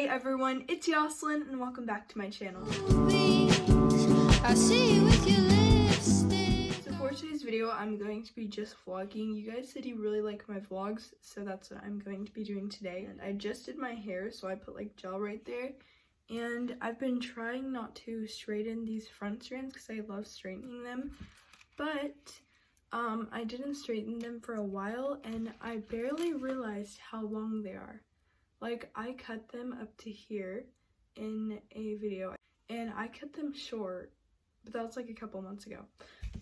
Hey everyone, it's Yoselin and welcome back to my channel. I see you with your lipstick. So for today's video, I'm going to be just vlogging. You guys said you really like my vlogs, so that's what I'm going to be doing today. And I just did my hair, so I put like gel right there. And I've been trying not to straighten these front strands because I love straightening them. But I didn't straighten them for a while and I barely realized how long they are. Like, I cut them up to here in a video and I cut them short, but that was like a couple months ago.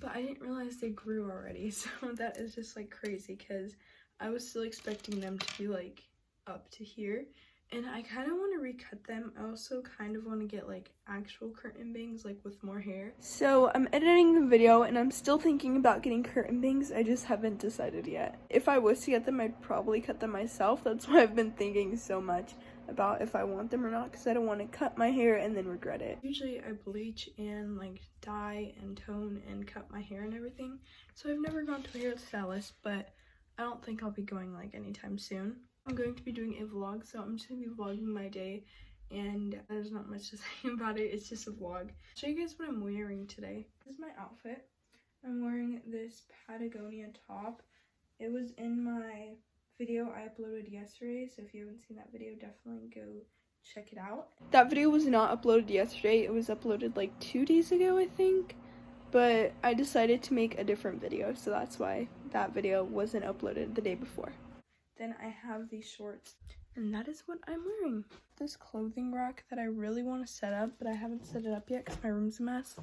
But I didn't realize they grew already, so that is just like crazy because I was still expecting them to be like up to here. And I kind of want to recut them. I also kind of want to get like actual curtain bangs, like with more hair. So I'm editing the video and I'm still thinking about getting curtain bangs. I just haven't decided yet. If I was to get them, I'd probably cut them myself. That's why I've been thinking so much about if I want them or not, because I don't want to cut my hair and then regret it. Usually I bleach and like dye and tone and cut my hair and everything. So I've never gone to a hairstylist, but I don't think I'll be going like anytime soon. I'm going to be doing a vlog, so I'm just going to be vlogging my day, and there's not much to say about it. It's just a vlog. I'll show you guys what I'm wearing today. This is my outfit. I'm wearing this Patagonia top. It was in my video I uploaded yesterday, so if you haven't seen that video, definitely go check it out. That video was not uploaded yesterday. It was uploaded like 2 days ago, I think, but I decided to make a different video, so that's why that video wasn't uploaded the day before. Then I have these shorts, and that is what I'm wearing. This clothing rack that I really want to set up, but I haven't set it up yet because my room's a mess,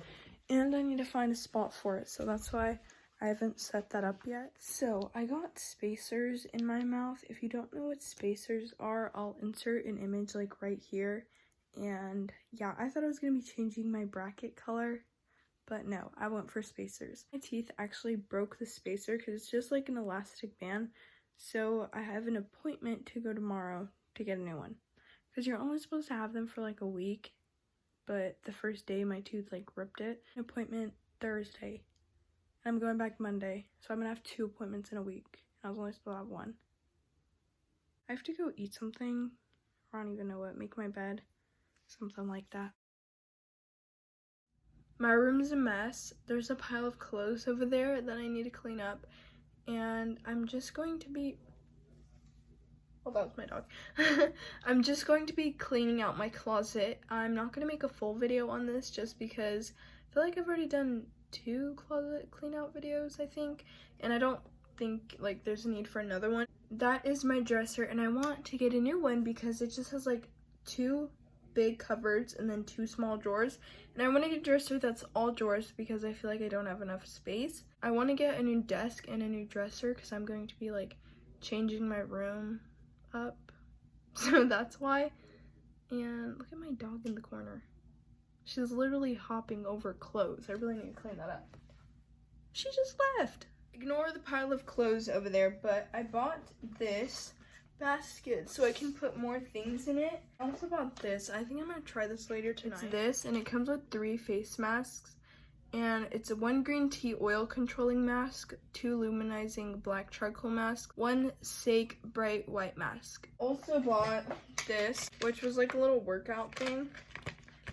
and I need to find a spot for it, so that's why I haven't set that up yet. So I got spacers in my mouth. If you don't know what spacers are, I'll insert an image like right here. And yeah, I thought I was going to be changing my bracket color, but no, I went for spacers. My teeth actually broke the spacer because it's just like an elastic band. So I have an appointment to go tomorrow to get a new one. Because you're only supposed to have them for like a week. But the first day my tooth like ripped it. An appointment Thursday. And I'm going back Monday. So I'm going to have 2 appointments in a week. I was only supposed to have 1. I have to go eat something. I don't even know what. Make my bed. Something like that. My room's a mess. There's a pile of clothes over there that I need to clean up. And I'm just going to be, well, that was my dog. I'm just going to be cleaning out my closet. I'm not going to make a full video on this just because I feel like I've already done 2 closet clean out videos, I think, and I don't think like there's a need for another one. That is my dresser, and I want to get a new one because it just has like 2 big cupboards and then 2 small drawers, and I want to get a dresser that's all drawers because I feel like I don't have enough space. I want to get a new desk and a new dresser because I'm going to be like changing my room up, so that's why. And look at my dog in the corner. She's literally hopping over clothes. I really need to clean that up. She just left. Ignore the pile of clothes over there, but I bought this basket so I can put more things in it. I also bought this. I think I'm gonna try this later tonight. It's this, and it comes with 3 face masks, and it's a 1 green tea oil controlling mask, 2 luminizing black charcoal mask, 1 Sake bright white mask. Also bought this, which was like a little workout thing.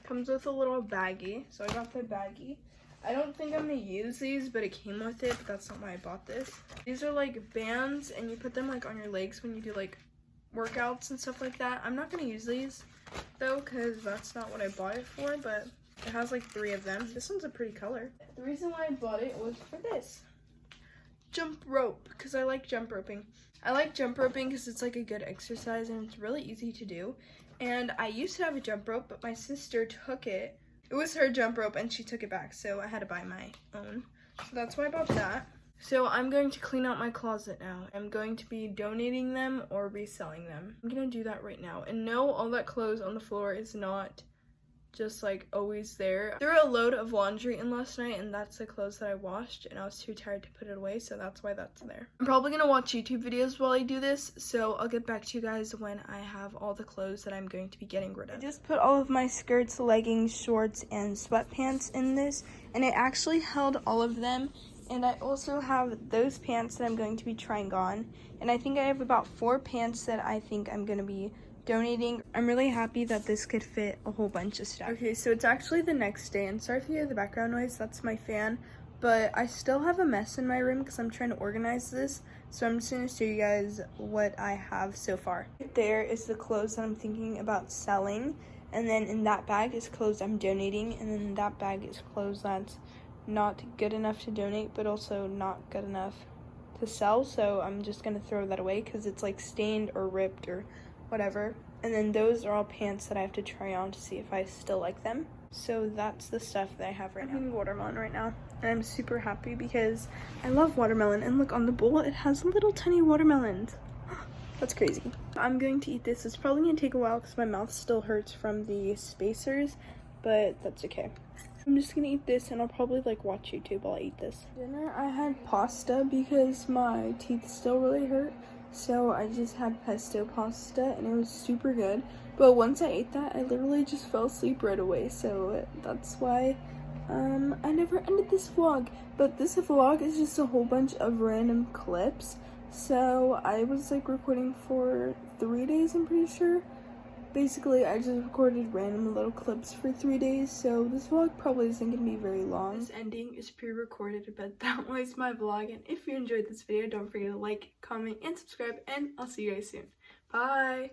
Comes with a little baggie, so I got the baggie. I don't think I'm gonna use these, but it came with it, but that's not why I bought this. These are like bands, and you put them like on your legs when you do like workouts and stuff like that. I'm not gonna use these though, because that's not what I bought it for, but it has like 3 of them. This one's a pretty color. The reason why I bought it was for this. Jump rope, because I like jump roping. I like jump roping because it's like a good exercise and it's really easy to do. And I used to have a jump rope, but my sister took it. It was her jump rope and she took it back, so I had to buy my own. So that's why I bought that. So I'm going to clean out my closet now. I'm going to be donating them or reselling them. I'm gonna do that right now. And no, all that clothes on the floor is not just like always there. There were a load of laundry in last night, and that's the clothes that I washed, and I was too tired to put it away, so that's why that's there. I'm probably gonna watch YouTube videos while I do this, so I'll get back to you guys when I have all the clothes that I'm going to be getting rid of. I just put all of my skirts, leggings, shorts, and sweatpants in this, and it actually held all of them. And I also have those pants that I'm going to be trying on, and I think I have about 4 pants that I think I'm going to be donating. I'm really happy that this could fit a whole bunch of stuff. Okay, so it's actually the next day, and sorry if you hear the background noise, that's my fan. But I still have a mess in my room because I'm trying to organize this. So I'm just going to show you guys what I have so far. There is the clothes that I'm thinking about selling. And then in that bag is clothes I'm donating. And then in that bag is clothes that's not good enough to donate, but also not good enough to sell. So I'm just going to throw that away because it's like stained or ripped or whatever. And then those are all pants that I have to try on to see if I still like them. So that's the stuff that I have right now. I'm eating watermelon right now, and I'm super happy because I love watermelon. And look, on the bowl, it has little tiny watermelons. That's crazy. I'm going to eat this. It's probably going to take a while because my mouth still hurts from the spacers, but that's okay. I'm just going to eat this, and I'll probably like watch YouTube while I eat this. Dinner, I had pasta because my teeth still really hurt. So I just had pesto pasta, and it was super good. But once I ate that, I literally just fell asleep right away. So that's why I never ended this vlog. But this vlog is just a whole bunch of random clips. So I was like recording for 3 days, I'm pretty sure. Basically, I just recorded random little clips for 3 days, so this vlog probably isn't going to be very long. This ending is pre-recorded, but that was my vlog, and if you enjoyed this video, don't forget to like, comment, and subscribe, and I'll see you guys soon. Bye!